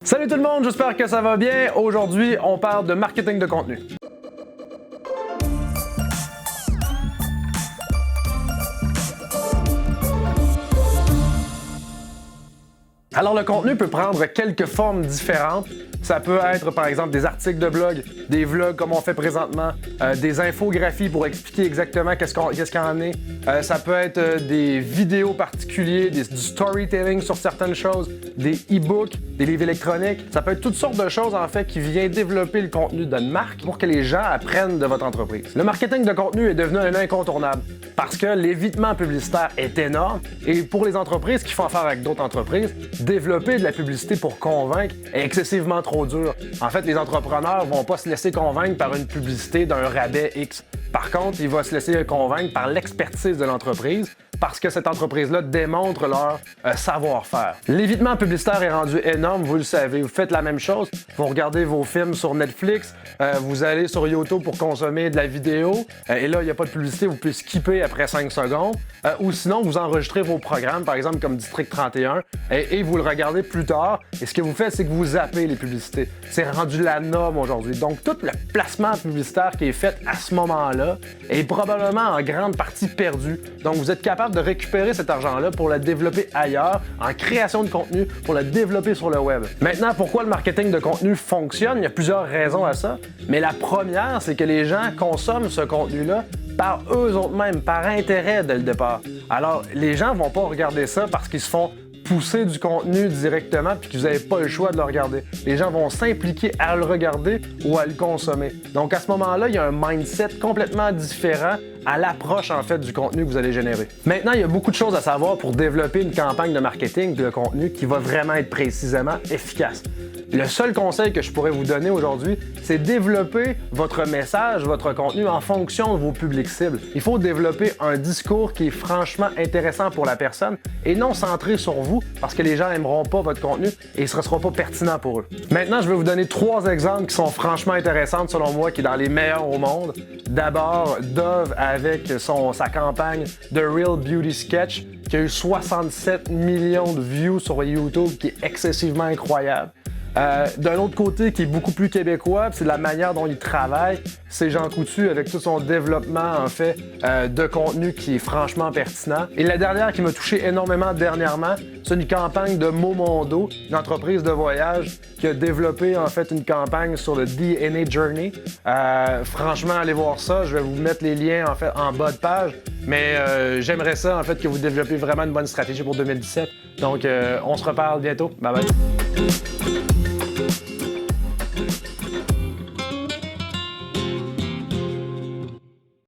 Salut tout le monde, j'espère que ça va bien. Aujourd'hui, on parle de marketing de contenu. Alors le contenu peut prendre quelques formes différentes. Ça peut être par exemple des articles de blog, des vlogs comme on fait présentement, des infographies pour expliquer exactement qu'est-ce qu'il en est. Ça peut être des vidéos particuliers, du storytelling sur certaines choses, des e-books, des livres électroniques. Ça peut être toutes sortes de choses en fait qui viennent développer le contenu d'une marque pour que les gens apprennent de votre entreprise. Le marketing de contenu est devenu un incontournable parce que l'évitement publicitaire est énorme et pour les entreprises qui font affaire avec d'autres entreprises, développer de la publicité pour convaincre est excessivement trop dur. En fait, les entrepreneurs vont pas se laisser convaincre par une publicité d'un rabais X. Par contre, ils vont se laisser convaincre par l'expertise de l'entreprise parce que cette entreprise-là démontre leur savoir-faire. L'évitement publicitaire est rendu énorme, vous le savez. Vous faites la même chose, vous regardez vos films sur Netflix, vous allez sur YouTube pour consommer de la vidéo, et là, il n'y a pas de publicité, vous pouvez skipper après 5 secondes, ou sinon, vous enregistrez vos programmes, par exemple comme District 31, et vous le regardez plus tard, et ce que vous faites, c'est que vous zappez les publicités. C'est rendu la norme aujourd'hui. Donc, tout le placement publicitaire qui est fait à ce moment-là est probablement en grande partie perdu. Donc, vous êtes capable de récupérer cet argent-là pour le développer ailleurs, en création de contenu, pour le développer sur le web. Maintenant, pourquoi le marketing de contenu fonctionne? Il y a plusieurs raisons à ça, mais la première, c'est que les gens consomment ce contenu-là par eux-mêmes, par intérêt dès le départ. Alors, les gens vont pas regarder ça parce qu'ils se font pousser du contenu directement puis que vous n'avez pas le choix de le regarder. Les gens vont s'impliquer à le regarder ou à le consommer. Donc à ce moment-là, il y a un mindset complètement différent à l'approche en fait du contenu que vous allez générer. Maintenant, il y a beaucoup de choses à savoir pour développer une campagne de marketing de contenu qui va vraiment être précisément efficace. Le seul conseil que je pourrais vous donner aujourd'hui, c'est développer votre message, votre contenu en fonction de vos publics cibles. Il faut développer un discours qui est franchement intéressant pour la personne et non centré sur vous parce que les gens n'aimeront pas votre contenu et ce ne sera pas pertinent pour eux. Maintenant, je vais vous donner 3 exemples qui sont franchement intéressants selon moi, qui est dans les meilleurs au monde. D'abord, Dove avec sa campagne The Real Beauty Sketch qui a eu 67 millions de views sur YouTube, qui est excessivement incroyable. D'un autre côté, qui est beaucoup plus québécois, c'est la manière dont il travaille, c'est Jean Coutu avec tout son développement en fait de contenu qui est franchement pertinent. Et la dernière qui m'a touché énormément dernièrement, c'est une campagne de Momondo, une entreprise de voyage qui a développé en fait une campagne sur le DNA Journey. Franchement, allez voir ça, je vais vous mettre les liens en fait en bas de page, mais j'aimerais ça en fait que vous développiez vraiment une bonne stratégie pour 2017. Donc on se reparle bientôt. Bye bye.